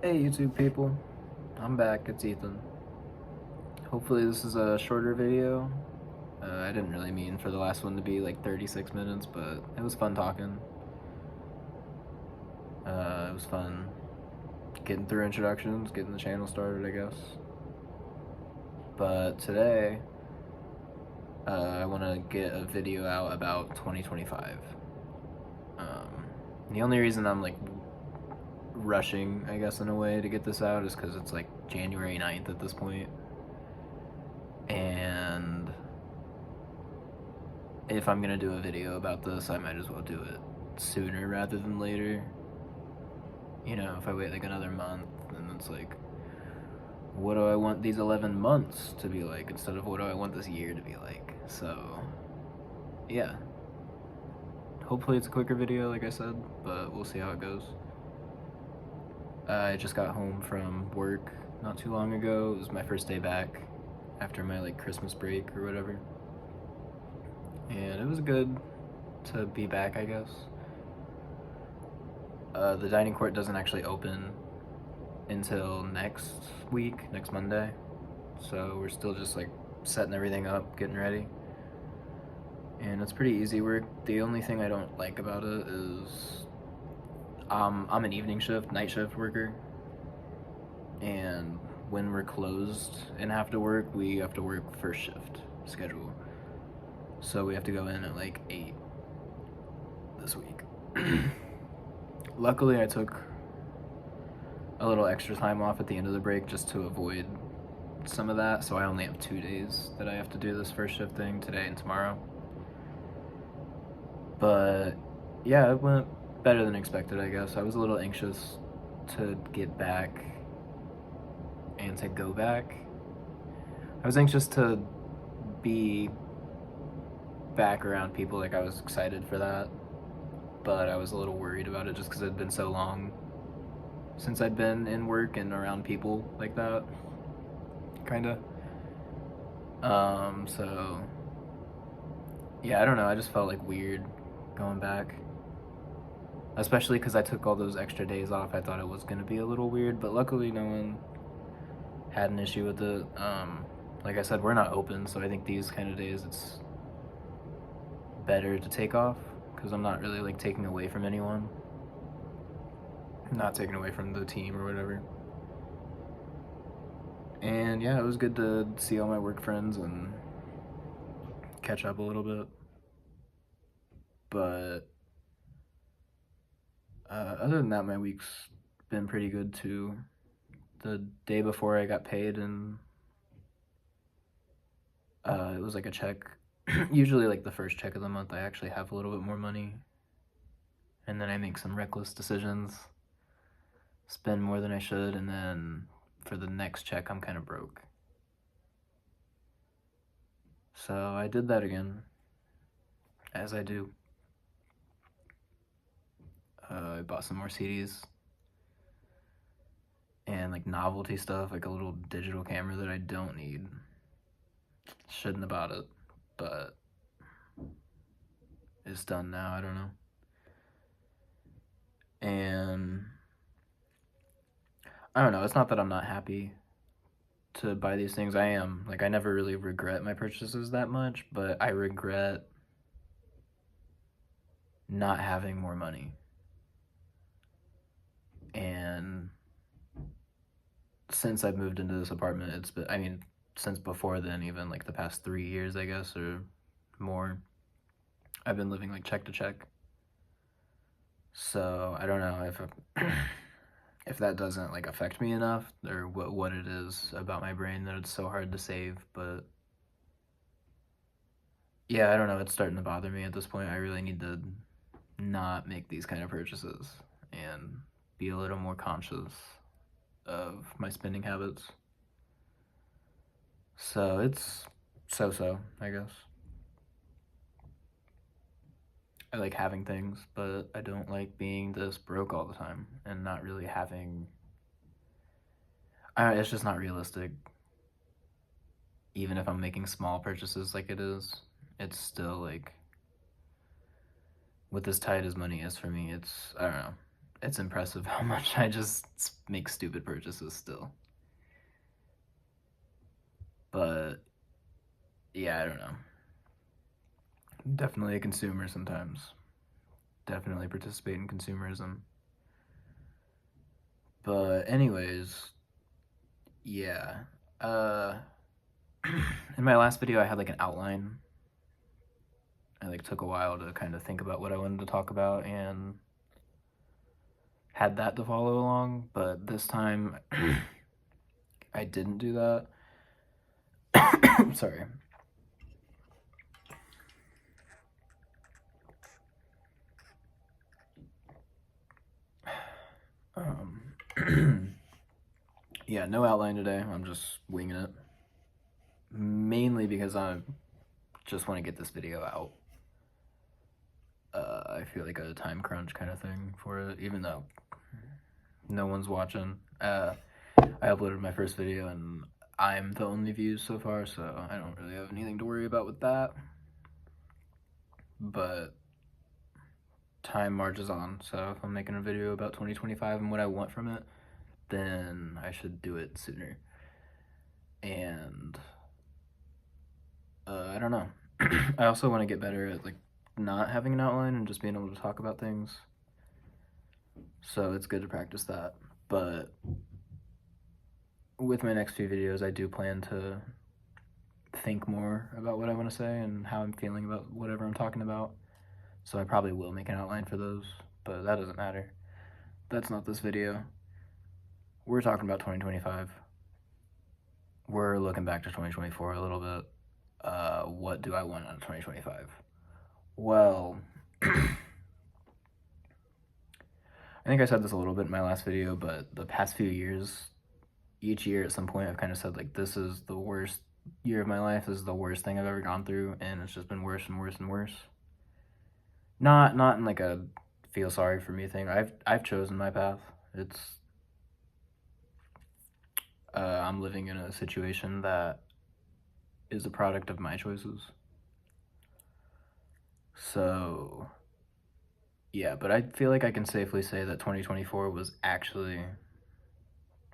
Hey YouTube people, I'm back, it's Ethan. Hopefully this is a shorter video. I didn't really mean for the last one to be like 36 minutes, but it was fun talking. It was fun getting through introductions, getting the channel started, I guess. But today, I want to get a video out about 2025. The only reason I'm like rushing, I guess, in a way to get this out is because it's like January 9th at this point. And if I'm gonna do a video about this, I might as well do it sooner rather than later. You know, if I wait like another month, then it's like, what do I want these 11 months to be like instead of what do I want this year to be like? So, yeah. Hopefully it's a quicker video, like I said, but we'll see how it goes. I just got home from work not too long ago. It was my first day back after my like Christmas break or whatever. And it was good to be back, I guess. The dining court doesn't actually open until next week, next Monday. So we're still just like setting everything up, getting ready. And it's pretty easy work. The only thing I don't like about it is I'm an evening shift, night shift worker. And when we're closed and have to work, we have to work first shift schedule. So we have to go in at like 8 this week. Luckily, I took a little extra time off at the end of the break just to avoid some of that, so I only have 2 days that I have to do this first shift thing, today and tomorrow. But yeah, it went better than expected, I guess. I was a little anxious to get back and to go back. I was anxious to be back around people, like I was excited for that, but I was a little worried about it just because it had been so long since I'd been in work and around people like that, kinda. So yeah, I don't know. I just felt like weird going back, especially because I took all those extra days off. I thought it was gonna be a little weird, but luckily no one had an issue with it. Like I said, we're not open, so I think these kind of days it's better to take off because I'm not really like taking away from anyone, not taking away from the team or whatever. And yeah, it was good to see all my work friends and catch up a little bit. But other than that, my week's been pretty good too. The day before I got paid, and it was like a check. Usually, like the first check of the month, I actually have a little bit more money, and then I make some reckless decisions, spend more than I should, and then for the next check, I'm kind of broke. So I did that again, as I do. I bought some more CDs and like novelty stuff, like a little digital camera that I don't need. Shouldn't have bought it, but it's done now. I don't know. And I don't know. It's not that I'm not happy to buy these things. I am. Like, I never really regret my purchases that much, but I regret not having more money. And since I've moved into this apartment, it's been, I mean, since before then, even like the past 3 years, I guess, or more, I've been living like check to check. So I don't know if that doesn't like affect me enough, or what it is about my brain that it's so hard to save. But yeah, I don't know, it's starting to bother me at this point. I really need to not make these kind of purchases and be a little more conscious of my spending habits. So it's so, I guess. I like having things, but I don't like being this broke all the time and not really having. It's just not realistic. Even if I'm making small purchases like it is, it's still like, with as tight as money is for me, it's, I don't know. it's impressive how much I just make stupid purchases still. But yeah, I don't know. Definitely a consumer sometimes. Definitely participate in consumerism. But anyways, yeah. Uh in my last video I had like an outline. I like took a while to kind of think about what I wanted to talk about and had that to follow along, but this time I didn't do that. Sorry. Yeah, no outline today. I'm just winging it. Mainly because I just want to get this video out. I feel like a time crunch kind of thing for it, even though no one's watching. I uploaded my first video and I'm the only views so far, so I don't really have anything to worry about with that. But time marches on, so if I'm making a video about 2025 and what I want from it, then I should do it sooner. And I don't know. I also want to get better at like not having an outline and just being able to talk about things. So it's good to practice that. But with my next few videos, I do plan to think more about what I want to say and how I'm feeling about whatever I'm talking about. So I probably will make an outline for those, but that doesn't matter. That's not this video. We're talking about 2025. We're looking back to 2024 a little bit. What do I want out of 2025? Well, I think I said this a little bit in my last video, but the past few years, each year at some point I've kind of said like, this is the worst year of my life. This is the worst thing I've ever gone through, and it's just been worse and worse and worse. Not in like a feel sorry for me thing. I've chosen my path. It's I'm living in a situation that is a product of my choices. So yeah, but I feel like I can safely say that 2024 was actually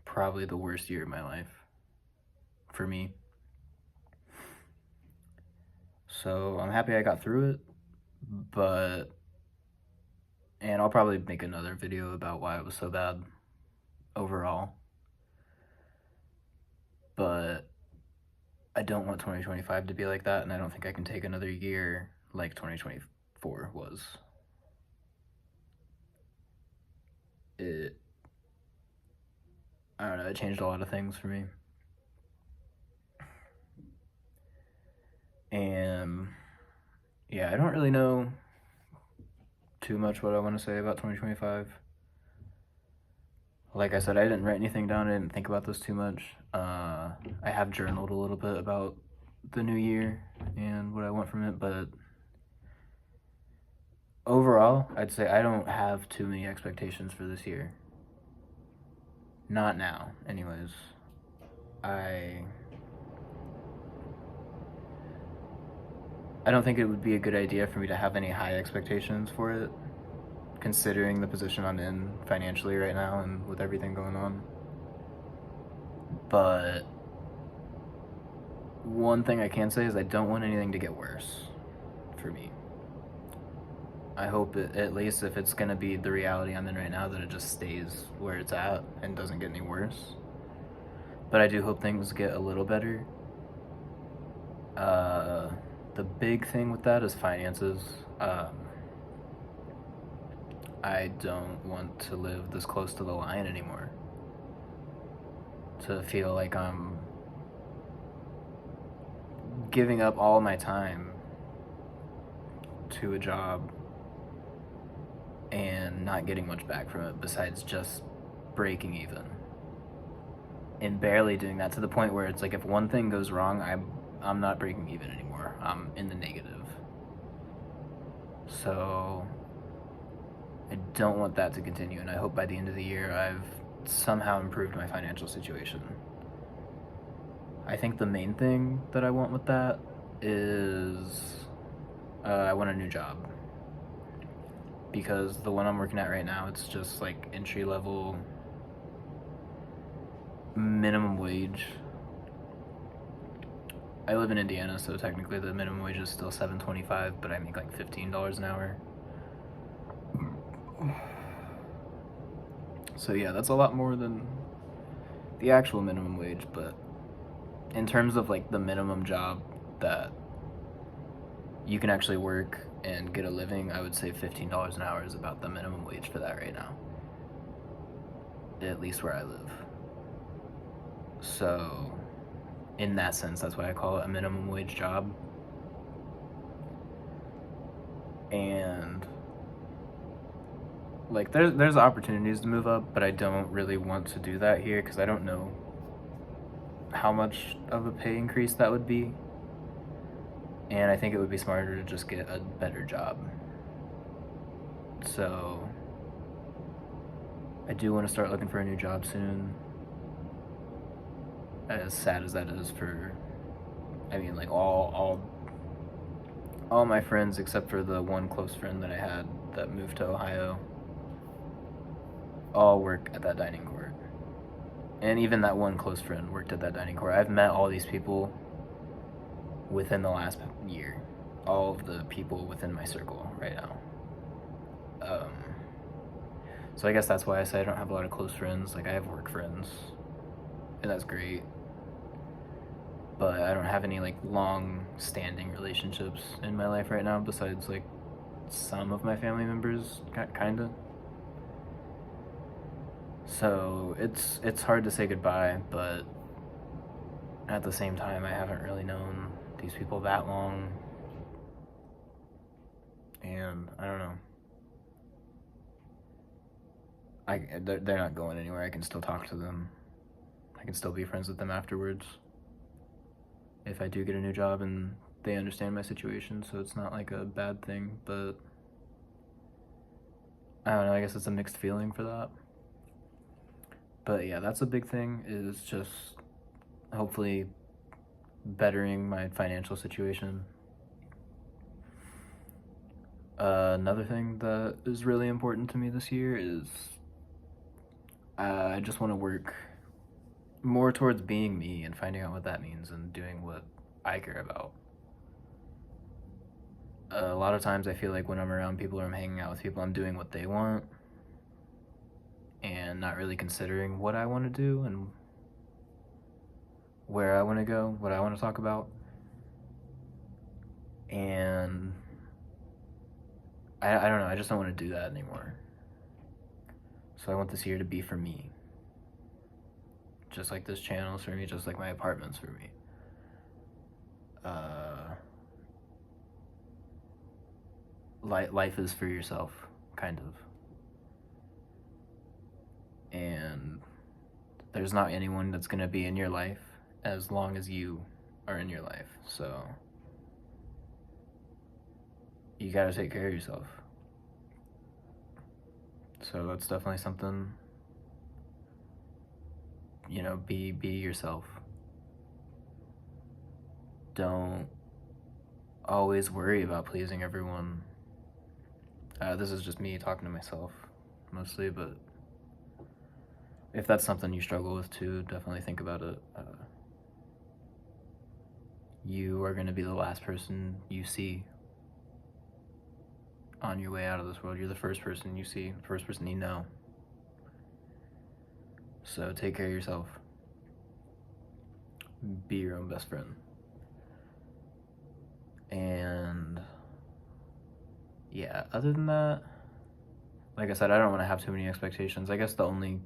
probably the worst year of my life for me. So I'm happy I got through it, and I'll probably make another video about why it was so bad overall. But I don't want 2025 to be like that, and I don't think I can take another year like 2024 was. I don't know, it changed a lot of things for me. And yeah, I don't really know too much what I want to say about 2025. Like I said, I didn't write anything down. I didn't think about this too much. I have journaled a little bit about the new year and what I want from it, but overall, I'd say I don't have too many expectations for this year. Not now, anyways. I don't think it would be a good idea for me to have any high expectations for it, considering the position I'm in financially right now and with everything going on. But one thing I can say is I don't want anything to get worse for me. I hope at least if it's gonna be the reality I'm in right now, that it just stays where it's at and doesn't get any worse. But I do hope things get a little better. The big thing with that is finances. I don't want to live this close to the line anymore. To feel like I'm giving up all my time to a job and not getting much back from it besides just breaking even. And barely doing that, to the point where it's like if one thing goes wrong, I'm not breaking even anymore. I'm in the negative. So I don't want that to continue, and I hope by the end of the year I've somehow improved my financial situation. I think the main thing that I want with that is I want a new job. because the one I'm working at right now, it's just like entry level minimum wage. I live in Indiana, so technically the minimum wage is still $7.25, but I make like $15 an hour. So yeah, that's a lot more than the actual minimum wage, but in terms of like the minimum job that you can actually work and get a living, I would say $15 an hour is about the minimum wage for that right now, at least where I live. So in that sense, that's why I call it a minimum wage job. And like there's opportunities to move up, but I don't really want to do that here because I don't know how much of a pay increase that would be. And I think it would be smarter to just get a better job. So I do want to start looking for a new job soon. As sad as that is for, I mean, like all my friends except for the one close friend that I had that moved to Ohio all work at that dining court. And even that one close friend worked at that dining court. I've met all these people within the last year. All of the people within my circle right now. So I guess that's why I say I don't have a lot of close friends. Like I have work friends, and that's great. But I don't have any like long-standing relationships in my life right now besides like some of my family members, kinda. So it's hard to say goodbye, but at the same time, I haven't really known these people that long, and I don't know. They're not going anywhere. I can still talk to them. I can still be friends with them afterwards if I do get a new job and they understand my situation, so it's not like a bad thing, but I don't know, I guess it's a mixed feeling for that. But yeah, that's a big thing, is just hopefully bettering my financial situation. Another thing that is really important to me this year is I just want to work more towards being me and finding out what that means and doing what I care about. A lot of times I feel like when I'm around people or I'm hanging out with people, I'm doing what they want and not really considering what I want to do and where I want to go, what I want to talk about. And I don't know, I just don't want to do that anymore. So I want this year to be for me. Just like this channel's for me, just like my apartment's for me. Life is for yourself, kind of. And there's not anyone that's gonna be in your life as long as you are in your life. So you gotta take care of yourself. So that's definitely something, you know, be yourself. Don't always worry about pleasing everyone. This is just me talking to myself mostly, but if that's something you struggle with too, definitely think about it. You are going to be the last person you see on your way out of this world. You're the first person you see, the first person you know. So take care of yourself. Be your own best friend. And yeah, other than that, like I said, I don't want to have too many expectations. I guess the only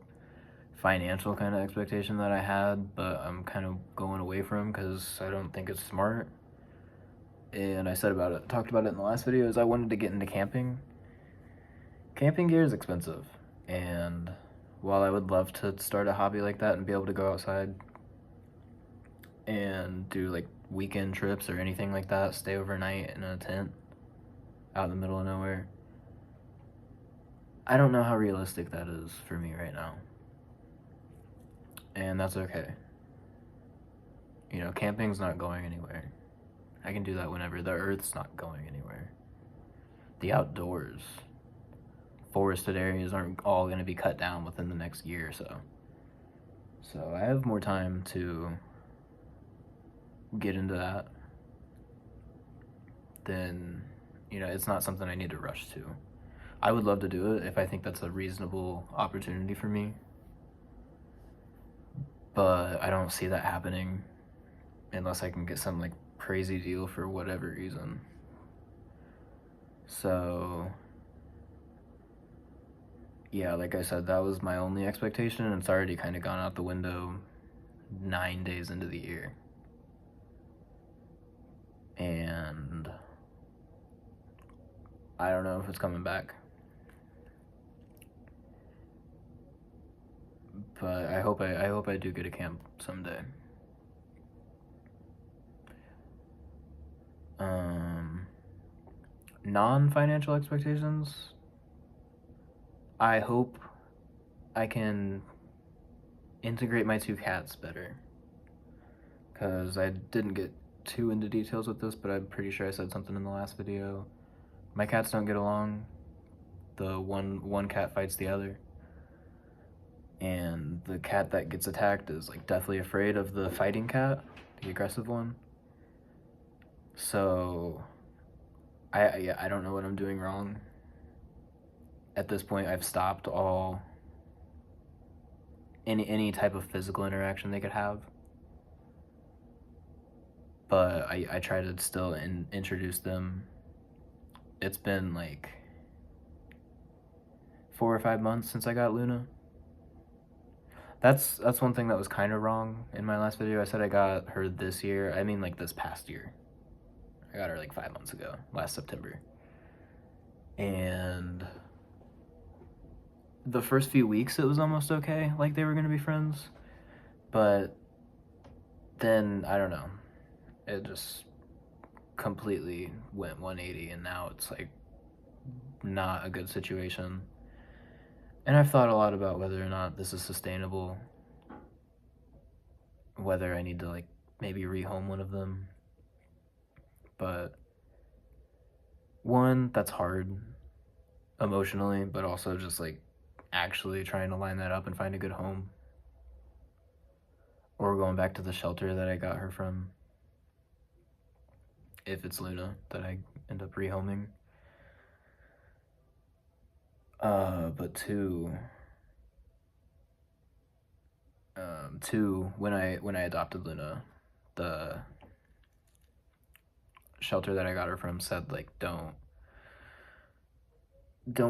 financial kind of expectation that I had, but I'm kind of going away from because I don't think it's smart. And I talked about it in the last video, is I wanted to get into camping. Camping gear is expensive, and while I would love to start a hobby like that and be able to go outside and do like weekend trips or anything like that, stay overnight in a tent out in the middle of nowhere, I don't know how realistic that is for me right now. And that's okay. You know, camping's not going anywhere. I can do that whenever. The earth's not going anywhere. The outdoors forested areas aren't all going to be cut down within the next year or so. So I have more time to get into that. Then, it's not something I need to rush to. I would love to do it if I think that's a reasonable opportunity for me, but I don't see that happening unless I can get some like crazy deal for whatever reason. So yeah, like I said, that was my only expectation, and it's already kind of gone out the window 9 days into the year. And I don't know if it's coming back. But I hope I do get a camp someday. Non-financial expectations. I hope I can integrate my 2 cats better. Because I didn't get too into details with this, but I'm pretty sure I said something in the last video. My cats don't get along. The one cat fights the other. And the cat that gets attacked is like deathly afraid of the fighting cat, the aggressive one. So I don't know what I'm doing wrong. At this point, I've stopped any type of physical interaction they could have. But I try to still introduce them. It's been like 4 or 5 months since I got Luna. That's one thing that was kind of wrong in my last video. I said I got her this year. I mean like this past year. I got her like 5 months ago, last September. And the first few weeks it was almost okay, like they were gonna be friends. But then, I don't know, it just completely went 180, and now it's like not a good situation. And I've thought a lot about whether or not this is sustainable, whether I need to like maybe rehome one of them. But one, that's hard emotionally, but also just like actually trying to line that up and find a good home. Or going back to the shelter that I got her from, if it's Luna that I end up rehoming. But two, when I adopted Luna, the shelter that I got her from said like don't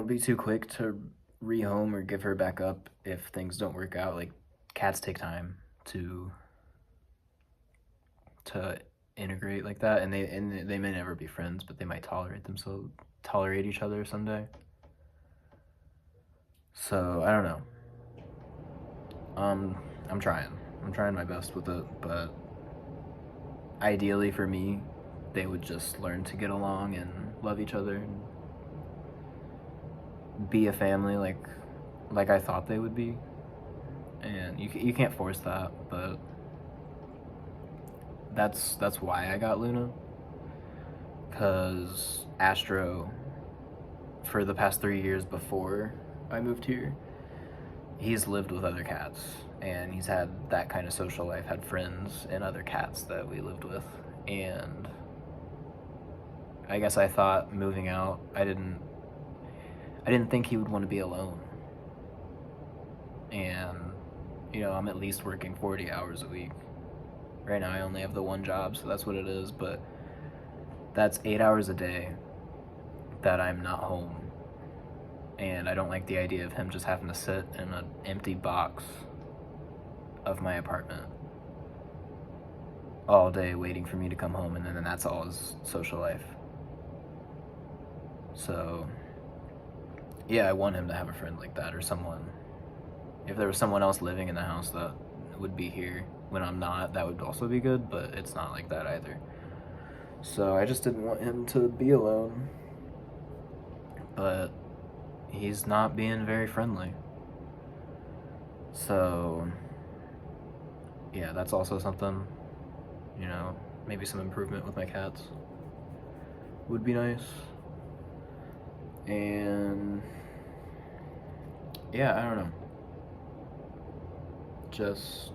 be too quick to rehome or give her back up if things don't work out. Like, cats take time to integrate like that, and they may never be friends, but they might tolerate each other someday. So I don't know. I'm trying my best with it, but ideally for me, they would just learn to get along and love each other and be a family like I thought they would be. And you can't force that, but that's why I got Luna. Because Astro, for the past 3 years before I moved here, he's lived with other cats, and he's had that kind of social life, had friends and other cats that we lived with. And I guess I thought moving out, I didn't think he would want to be alone. And I'm at least working 40 hours a week. Right now I only have the one job, so that's what it is, but that's 8 hours a day that I'm not home. And I don't like the idea of him just having to sit in an empty box of my apartment all day waiting for me to come home, and then that's all his social life. So yeah, I want him to have a friend like that, or someone. If there was someone else living in the house that would be here when I'm not, that would also be good, but it's not like that either. So I just didn't want him to be alone. But he's not being very friendly. So yeah, that's also something, maybe some improvement with my cats would be nice. And Yeah, I don't know. Just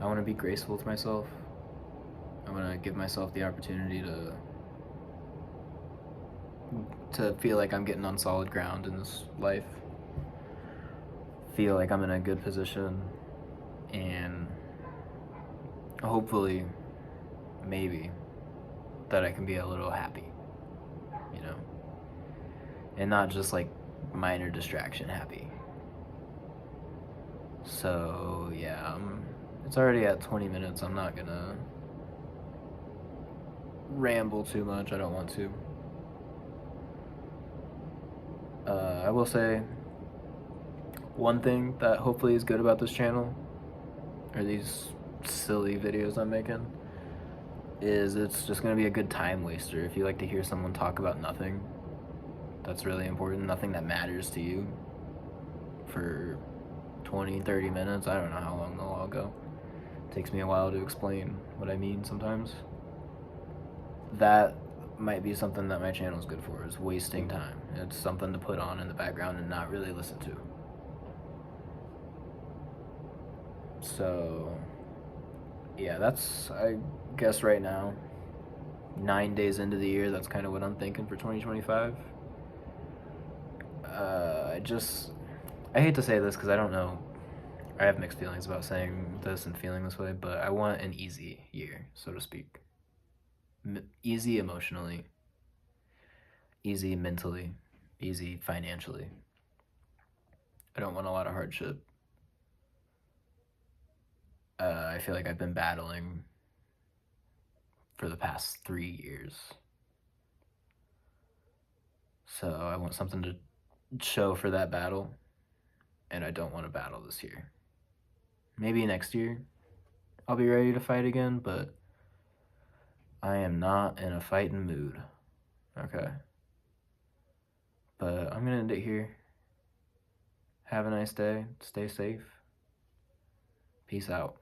I want to be graceful to myself. I want to give myself the opportunity to feel like I'm getting on solid ground in this life. Feel like I'm in a good position, and hopefully, maybe, that I can be a little happy, you know, and not just like minor distraction happy. So yeah, it's already at 20 minutes. I'm not gonna ramble too much. I don't want to. I will say one thing that hopefully is good about this channel, or these silly videos I'm making, is it's just gonna be a good time waster. If you like to hear someone talk about nothing that's really important, nothing that matters to you, for 20, 30 minutes, I don't know how long they'll all go. It takes me a while to explain what I mean sometimes. That might be something that my channel is good for, is wasting time. It's something to put on in the background and not really listen to. So yeah, that's, I guess, right now, 9 days into the year, that's kind of what I'm thinking for 2025. I hate to say this because I don't know, I have mixed feelings about saying this and feeling this way, but I want an easy year, so to speak. Easy emotionally, easy mentally, easy financially. I don't want a lot of hardship. I feel like I've been battling for the past 3 years. So I want something to show for that battle, and I don't want to battle this year. Maybe next year I'll be ready to fight again, but I am not in a fighting mood. Okay. But I'm going to end it here. Have a nice day. Stay safe. Peace out.